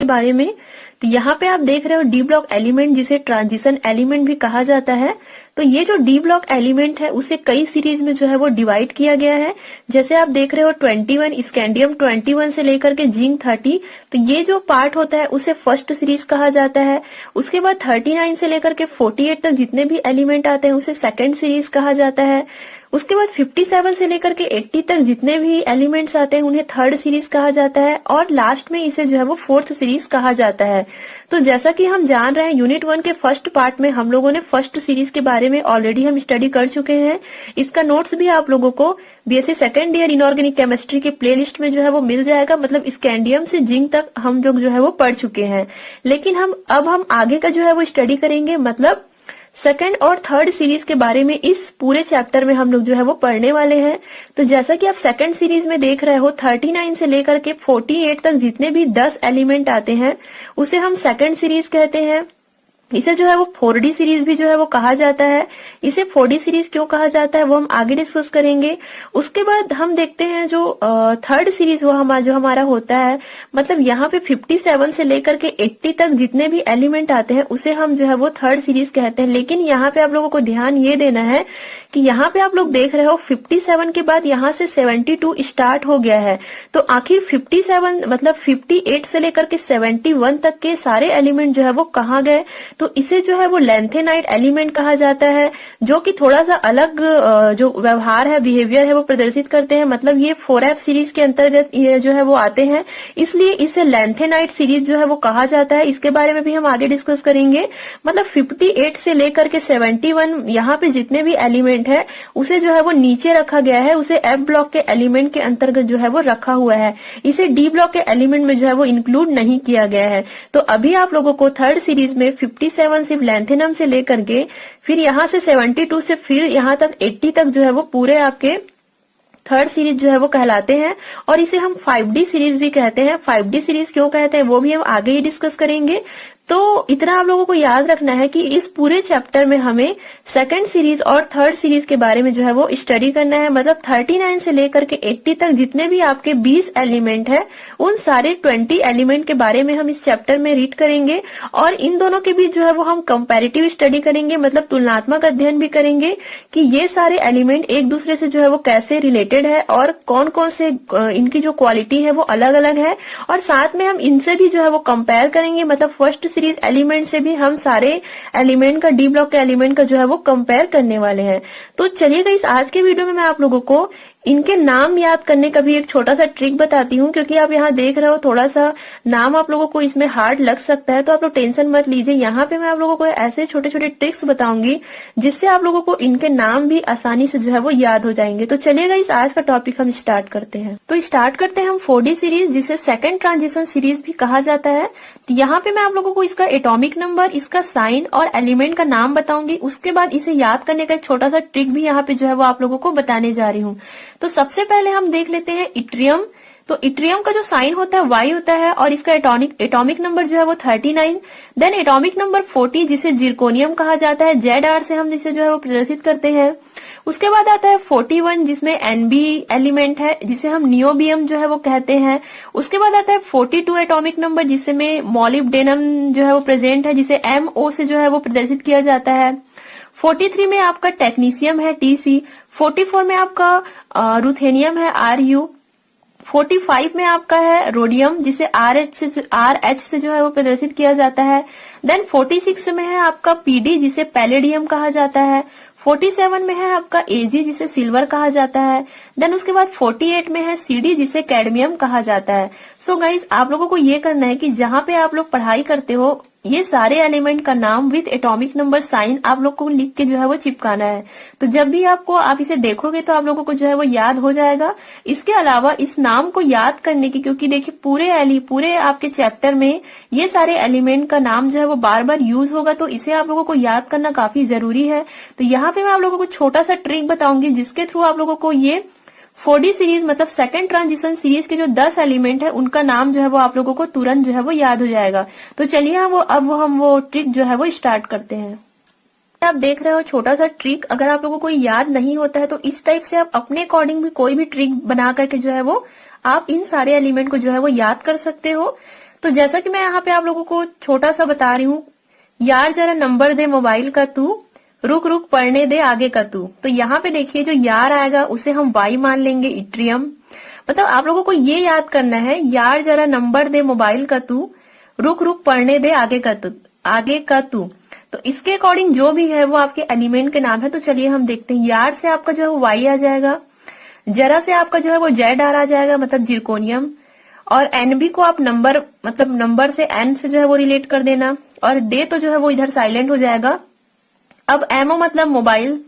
बारे में। तो यहाँ पे आप देख रहे हो डी ब्लॉक एलिमेंट जिसे ट्रांजिशन एलिमेंट भी कहा जाता है। तो ये जो डी ब्लॉक एलिमेंट है उसे कई सीरीज में जो है वो डिवाइड किया गया है। जैसे आप देख रहे हो 21 स्कैंडियम 21 से लेकर के जिंक 30, तो ये जो पार्ट होता है उसे फर्स्ट सीरीज कहा जाता है। उसके बाद 39 से लेकर के 48 तक जितने भी एलिमेंट आते हैं उसे सेकंड सीरीज कहा जाता है। उसके बाद 57 से लेकर के 80 तक जितने भी एलिमेंट्स आते हैं उन्हें थर्ड सीरीज कहा जाता है और लास्ट में इसे जो है वो फोर्थ सीरीज कहा जाता है। तो जैसा कि हम जान रहे हैं यूनिट 1 के फर्स्ट पार्ट में हम लोगों ने फर्स्ट सीरीज के बारे में ऑलरेडी हम स्टडी कर चुके हैं। इसका नोट्स भी आप लोगों को BSc second year inorganic chemistry के प्लेलिस्ट में जो है वो मिल जाएगा। मतलब स्कैंडियम से जिंक तक हम लोग जो है वो पढ़ चुके हैं, लेकिन हम आगे का जो है वो स्टडी करेंगे। मतलब सेकंड और थर्ड सीरीज के बारे में इस पूरे चैप्टर में हम लोग जो है वो पढ़ने वाले हैं। तो जैसा कि आप सेकंड सीरीज में देख रहे हो 39 से लेकर के 48 तक जितने भी 10 एलिमेंट आते हैं उसे हम सेकंड सीरीज कहते हैं। इसे जो है वो 4D सीरीज भी जो है वो कहा जाता है। इसे 4D सीरीज क्यों कहा जाता है वो हम आगे डिस्कस करेंगे। उसके बाद हम देखते हैं जो थर्ड सीरीज वो हमारा होता है। मतलब यहाँ पे 57 से लेकर के 80 तक जितने भी एलिमेंट आते हैं उसे हम जो है वो थर्ड सीरीज कहते हैं। लेकिन यहाँ पे आप लोगों को ध्यान ये देना है कि यहाँ पे आप लोग देख रहे हो 57 के बाद यहाँ से 72 स्टार्ट हो गया है। तो आखिर 57 मतलब 58 से लेकर के 71 तक के सारे एलिमेंट जो है वो कहाँ गए। तो इसे जो है वो लेंथेनाइट एलिमेंट कहा जाता है, जो कि थोड़ा सा अलग जो व्यवहार है बिहेवियर है वो प्रदर्शित करते हैं। मतलब ये 4F सीरीज के अंतर्गत ये जो है वो आते हैं, इसलिए इसे लेंथेनाइट सीरीज जो है वो कहा जाता है। इसके बारे में भी हम आगे डिस्कस करेंगे। मतलब 58 से लेकर के 71 यहाँ पे जितने भी एलिमेंट है उसे जो है वो नीचे रखा गया है, उसे एफ ब्लॉक के एलिमेंट के अंतर्गत जो है वो रखा हुआ है। इसे डी ब्लॉक के एलिमेंट में जो है वो इंक्लूड नहीं किया गया है। तो अभी आप लोगों को थर्ड सीरीज में 57 सिर्फ लेंथेनम से लेकर के फिर यहाँ से 72 से फिर यहाँ तक 80 तक जो है वो पूरे आपके थर्ड सीरीज जो है वो कहलाते हैं। और इसे हम 5D सीरीज भी कहते हैं। 5D सीरीज क्यों कहते हैं वो भी हम आगे ही डिस्कस करेंगे। तो इतना आप लोगों को याद रखना है कि इस पूरे चैप्टर में हमें सेकंड सीरीज और थर्ड सीरीज के बारे में जो है वो स्टडी करना है। मतलब 39 से लेकर के 80 तक जितने भी आपके 20 एलिमेंट है उन सारे 20 एलिमेंट के बारे में हम इस चैप्टर में रीड करेंगे और इन दोनों के बीच जो है वो हम कंपैरेटिव स्टडी करेंगे। मतलब तुलनात्मक अध्ययन भी करेंगे कि ये सारे एलिमेंट एक दूसरे से जो है वो कैसे रिलेटेड है और कौन कौन से इनकी जो क्वालिटी है वो अलग अलग है। और साथ में हम इनसे भी जो है वो कंपेयर करेंगे। मतलब फर्स्ट सीरीज एलिमेंट से भी हम सारे एलिमेंट का डी ब्लॉक के एलिमेंट का जो है वो कंपेयर करने वाले हैं। तो चलिए गाइस आज के वीडियो में मैं आप लोगों को इनके नाम याद करने का भी एक छोटा सा ट्रिक बताती हूँ, क्योंकि आप यहाँ देख रहे हो थोड़ा सा नाम आप लोगों को इसमें हार्ड लग सकता है। तो आप लोग टेंशन मत लीजिए, यहाँ पे मैं आप लोगों को ऐसे छोटे छोटे ट्रिक्स बताऊंगी जिससे आप लोगों को इनके नाम भी आसानी से जो है वो याद हो जाएंगे। तो चलिएगा इस आज का टॉपिक हम स्टार्ट करते हैं। तो स्टार्ट करते हैं हम 4D सीरीज जिसे सेकंड ट्रांजिशन सीरीज भी कहा जाता है। तो यहाँ पे मैं आप लोगों को इसका एटॉमिक नंबर, इसका साइन और एलिमेंट का नाम बताऊंगी। उसके बाद इसे याद करने का एक छोटा सा ट्रिक भी यहाँ पे जो है वो आप लोगों को बताने जा रही हूँ। तो सबसे पहले हम देख लेते हैं इट्रियम। तो इट्रियम का जो साइन होता है Y होता है और इसका एटॉमिक नंबर जो है वो 39। देन एटॉमिक नंबर 40 जिसे जिरकोनियम कहा जाता है, ZR से हम जिसे जो है वो प्रदर्शित करते हैं। उसके बाद आता है 41 जिसमें Nb एलिमेंट है जिसे हम नियोबियम जो है वो कहते हैं। उसके बाद आता है 42 एटॉमिक नंबर जिसमें मॉलिब्डेनम जो है वो प्रेजेंट है जिसे MO से जो है वो प्रदर्शित किया जाता है। 43 में आपका टेक्नीशियम है Tc। 44 में आपका रुथेनियम है Ru। 45 में आपका है रोडियम जिसे RH से जो है वो प्रदर्शित किया जाता है। देन 46 में है आपका PD जिसे पैलेडियम कहा जाता है। 47 में है आपका Ag जिसे सिल्वर कहा जाता है। देन उसके बाद 48 में है CD जिसे कैडमियम कहा जाता है। सो गाइज आप लोगों को ये करना है कि जहाँ पे आप लोग पढ़ाई करते हो ये सारे एलिमेंट का नाम विथ एटॉमिक नंबर साइन आप लोग को लिख के जो है वो चिपकाना है। तो जब भी आप इसे देखोगे तो आप लोगों को जो है वो याद हो जाएगा। इसके अलावा इस नाम को याद करने की, क्योंकि देखिए पूरे आपके चैप्टर में ये सारे एलिमेंट का नाम जो है वो बार बार यूज होगा, तो इसे आप लोगों को याद करना काफी जरूरी है। तो यहाँ पे मैं आप लोगों को छोटा सा ट्रिक बताऊंगी जिसके थ्रू आप लोगों को ये 4D सीरीज मतलब सेकंड ट्रांजिशन सीरीज के जो 10 एलिमेंट है उनका नाम जो है वो आप लोगों को तुरंत जो है वो याद हो जाएगा। तो चलिए हम वो ट्रिक जो है वो स्टार्ट करते हैं। आप देख रहे हो छोटा सा ट्रिक, अगर आप लोगों को याद नहीं होता है तो इस टाइप से आप अपने अकॉर्डिंग भी कोई भी ट्रिक बना करके जो है वो आप इन सारे एलिमेंट को जो है वो याद कर सकते हो। तो जैसा कि मैं यहाँ पे आप लोगों को छोटा सा बता रही हूँ, यार जरा नंबर दे मोबाइल का तू, रुक रुक पढ़ने दे आगे का तू। तो यहाँ पे देखिए जो यार आएगा उसे हम वाई मान लेंगे, इट्रियम। मतलब आप लोगों को ये याद करना है, यार जरा नंबर दे मोबाइल का तू, रुक रुक पढ़ने दे आगे का तू, आगे का तू। तो इसके अकॉर्डिंग जो भी है वो आपके एलिमेंट के नाम है। तो चलिए हम देखते हैं। यार से आपका जो है वो वाई आ जाएगा, जरा से आपका जो है वो जेड आ जाएगा, मतलब जिरकोनियम। और एनबी को आप नंबर, मतलब नंबर से एन से जो है वो रिलेट कर देना, और दे तो जो है वो इधर साइलेंट हो जाएगा। अब एमओ मतलब मोबाइल,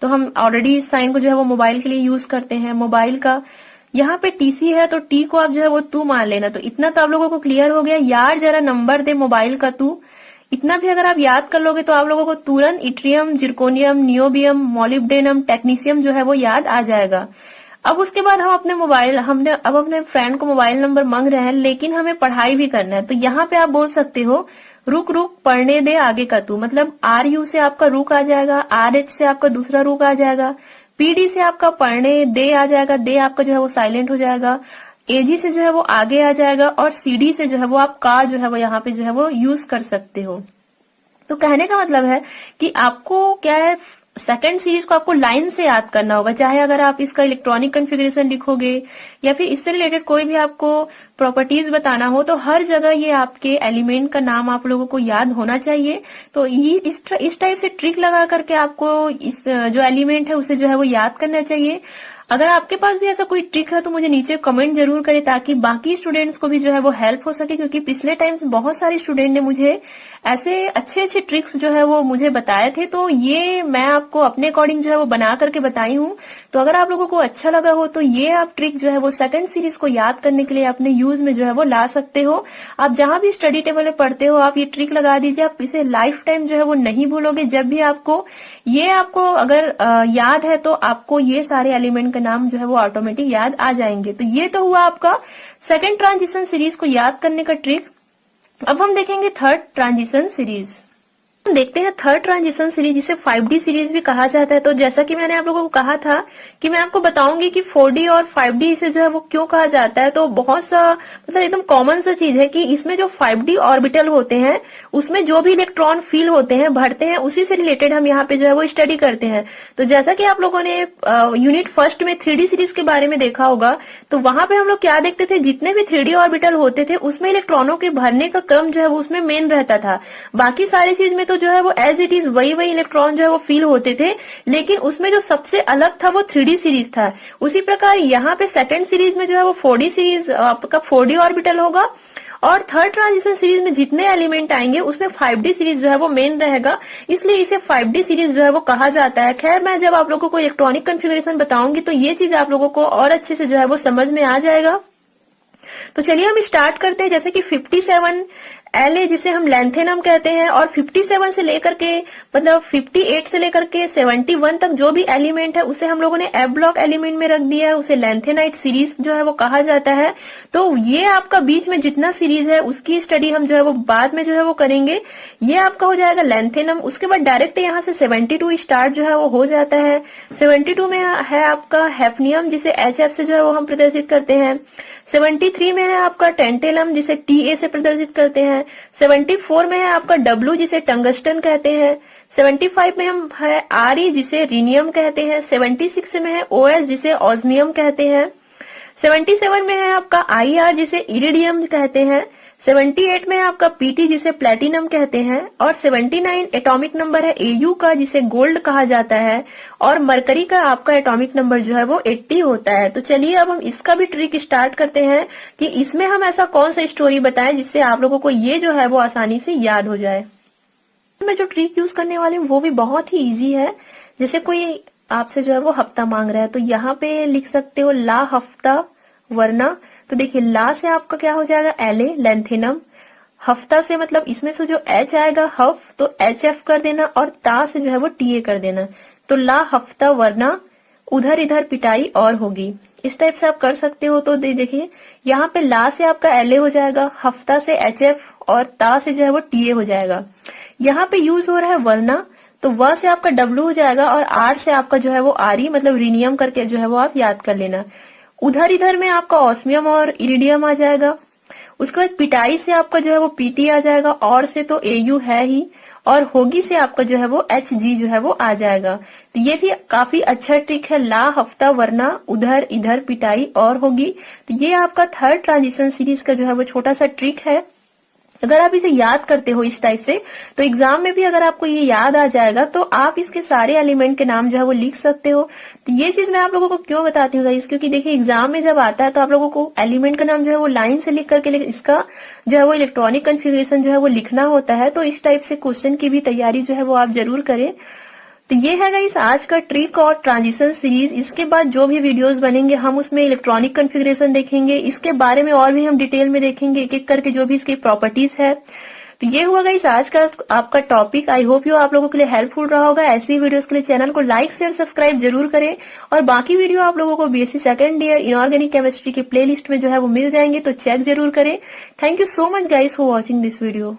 तो हम ऑलरेडी इस साइन को जो है वो मोबाइल के लिए यूज करते हैं, मोबाइल का। यहाँ पे टीसी है तो टी को आप जो है वो तू मान लेना। तो इतना तो आप लोगों को क्लियर हो गया, यार जरा नंबर दे मोबाइल का तू। इतना भी अगर आप याद कर लोगे तो आप लोगों को तुरंत yttrium, zirconium, niobium, molybdenum, technetium जो है वो याद आ जाएगा। अब उसके बाद हम अपने फ्रेंड को मोबाइल नंबर मांग रहे हैं, लेकिन हमें पढ़ाई भी करना है। तो यहाँ पे आप बोल सकते हो रुक रुक पढ़ने दे आगे का तू। मतलब आर यू से आपका रुक आ जाएगा, आर एच से आपका दूसरा रुक आ जाएगा, पीडी से आपका पढ़ने दे आ जाएगा, दे आपका जो है वो साइलेंट हो जाएगा, एजी से जो है वो आगे आ जाएगा, और सीडी से जो है वो आप का जो है वो यहाँ पे जो है वो यूज कर सकते हो। तो कहने का मतलब है कि आपको क्या है, सेकंड सीरीज को आपको लाइन से याद करना होगा। चाहे अगर आप इसका इलेक्ट्रॉनिक कॉन्फ़िगरेशन लिखोगे या फिर इससे रिलेटेड कोई भी आपको प्रॉपर्टीज बताना हो, तो हर जगह ये आपके एलिमेंट का नाम आप लोगों को याद होना चाहिए। तो ये इस टाइप से ट्रिक लगा करके आपको इस जो एलिमेंट है उसे जो है वो याद करना चाहिए। अगर आपके पास भी ऐसा कोई ट्रिक है तो मुझे नीचे कमेंट जरूर करें, ताकि बाकी स्टूडेंट्स को भी जो है वो हेल्प हो सके। क्योंकि पिछले टाइम्स बहुत सारे स्टूडेंट ने मुझे ऐसे अच्छे अच्छे ट्रिक्स जो है वो मुझे बताए थे, तो ये मैं आपको अपने अकॉर्डिंग जो है वो बना करके बताई हूँ। तो अगर आप लोगों को अच्छा लगा हो तो ये आप ट्रिक जो है वो सेकंड सीरीज को याद करने के लिए अपने यूज में जो है वो ला सकते हो। आप जहां भी स्टडी टेबल में पढ़ते हो आप ये ट्रिक लगा दीजिए, आप इसे लाइफ टाइम जो है वो नहीं भूलोगे। जब भी आपको अगर याद है तो आपको ये सारे एलिमेंट का नाम जो है वो ऑटोमेटिक याद आ जाएंगे। तो ये तो हुआ आपका सेकंड ट्रांजिशन सीरीज को याद करने का ट्रिक। अब हम देखेंगे थर्ड ट्रांजिशन सीरीज। हम देखते हैं थर्ड ट्रांजिशन सीरीज, जिसे 5D सीरीज भी कहा जाता है। तो जैसा कि मैंने आप लोगों को कहा था कि मैं आपको बताऊंगी कि 4D और 5D इसे जो है वो क्यों कहा जाता है। तो बहुत सा मतलब एकदम कॉमन सा चीज है कि इसमें जो 5D ऑर्बिटल होते हैं उसमें जो भी इलेक्ट्रॉन फील होते हैं, बढ़ते हैं, उसी से रिलेटेड हम यहाँ पे जो है वो स्टडी करते हैं। तो जैसा कि आप लोगों ने यूनिट फर्स्ट में 3D सीरीज के बारे में देखा होगा, तो वहां पे हम लोग क्या देखते थे, जितने भी 3D ऑर्बिटल होते थे उसमें इलेक्ट्रॉनों के भरने का क्रम जो है वो उसमें मेन रहता था। बाकी सारी चीज में तो जो है वो एज इट इज वही इलेक्ट्रॉन जो है वो फील होते थे, लेकिन उसमें जो सबसे अलग था वो 3D सीरीज था। उसी प्रकार यहाँ पे सेकंड सीरीज में जो है वो 4D सीरीज आपका 4D ऑर्बिटल होगा, और थर्ड ट्रांजिशन सीरीज में जितने एलिमेंट आएंगे उसमें 5D सीरीज जो है वो मेन रहेगा, इसलिए इसे 5D सीरीज जो है वो कहा जाता है। खैर मैं जब आप लोगों को इलेक्ट्रॉनिक कॉन्फ़िगरेशन बताऊंगी तो ये चीज आप लोगों को और अच्छे से जो है वो समझ में आ जाएगा। तो चलिए हम स्टार्ट करते हैं। जैसे कि 57 LA जिसे हम लैंथेनम कहते हैं, और 57 से लेकर के मतलब 58 से लेकर के 71 तक जो भी एलिमेंट है उसे हम लोगों ने F ब्लॉक एलिमेंट में रख दिया है, उसे लैंथेनाइट सीरीज जो है वो कहा जाता है। तो ये आपका बीच में जितना सीरीज है उसकी स्टडी हम जो है वो बाद में जो है वो करेंगे। ये आपका हो जाएगा लैंथेनम। उसके बाद डायरेक्ट यहाँ से 72 स्टार्ट जो है वो हो जाता है। 72 में है आपका हैफनियम जिसे HF से जो है वो हम प्रदर्शित करते हैं। 73 में है आपका टेंटेलम जिसे TA से प्रदर्शित करते हैं। 74 में है आपका W जिसे टंगस्टन कहते हैं। 75 में हम है RE जिसे रिनियम कहते हैं। 76 में है OS जिसे ऑस्मियम कहते हैं। 77 में है आपका IR जिसे इरिडियम कहते हैं। 78 में है आपका PT जिसे प्लेटिनम कहते हैं, और 79 एटॉमिक नंबर है AU का जिसे गोल्ड कहा जाता है, और मरकरी का आपका एटॉमिक नंबर जो है वो 80 होता है। तो चलिए अब हम इसका भी ट्रिक स्टार्ट करते हैं कि इसमें हम ऐसा कौन सा स्टोरी बताएं जिससे आप लोगों को ये जो है वो आसानी से याद हो जाए। मैं जो ट्रिक यूज करने वाली हूँ वो भी बहुत ही इजी है। जैसे कोई आपसे जो है वो हफ्ता मांग रहा है तो यहाँ पे लिख सकते हो ला हफ्ता वरना। तो देखिए ला से आपका क्या हो जाएगा LA लैंथेनम, हफ्ता से मतलब इसमें से जो H आएगा हफ तो HF कर देना, और ता से जो है वो TA कर देना। तो ला हफ्ता वरना उधर इधर पिटाई और होगी, इस टाइप से आप कर सकते हो। तो देखिए यहाँ पे ला से आपका LA हो जाएगा, हफ्ता से HF और ता से जो है वो TA हो जाएगा। यहाँ पे यूज हो रहा है वरना, तो व से आपका W हो जाएगा, और R से आपका जो है वो RE मतलब रिनियम करके जो है वो आप याद कर लेना। उधर इधर में आपका ऑस्मियम और इरिडियम आ जाएगा। उसके बाद पिटाई से आपका जो है वो पीटी आ जाएगा, और से तो एयू है ही, और होगी से आपका जो है वो एच जी जो है वो आ जाएगा। तो ये भी काफी अच्छा ट्रिक है, ला हफ्ता वरना उधर इधर पिटाई और होगी। तो ये आपका थर्ड ट्रांजिशन सीरीज का जो है वो छोटा सा ट्रिक है। अगर आप इसे याद करते हो इस टाइप से, तो एग्जाम में भी अगर आपको ये याद आ जाएगा तो आप इसके सारे एलिमेंट के नाम जो है वो लिख सकते हो। तो ये चीज मैं आप लोगों को क्यों बताती हूँ गाइस, क्योंकि देखिए एग्जाम में जब आता है तो आप लोगों को एलिमेंट का नाम जो है वो लाइन से लिख करके इसका जो है वो इलेक्ट्रॉनिक कन्फिग्रेशन जो है वो लिखना होता है। तो इस टाइप से क्वेश्चन की भी तैयारी जो है वो आप जरूर करें। तो ये है गाइस आज का ट्रिक और ट्रांजिशन सीरीज। इसके बाद जो भी वीडियोस बनेंगे हम उसमें इलेक्ट्रॉनिक कॉन्फ़िगरेशन देखेंगे, इसके बारे में और भी हम डिटेल में देखेंगे एक एक करके जो भी इसकी प्रॉपर्टीज है। तो ये हुआ गाइस आज का आपका टॉपिक। आई होप यू आप लोगों के लिए हेल्पफुल रहा होगा। ऐसी वीडियोस के लिए चैनल को लाइक शेयर सब्सक्राइब जरूर करें, और बाकी वीडियो आप लोगों को BSc second year inorganic chemistry की प्लेलिस्ट में जो है वो मिल जाएंगे, तो चेक जरूर करें। Thank you so much guys for watching this video.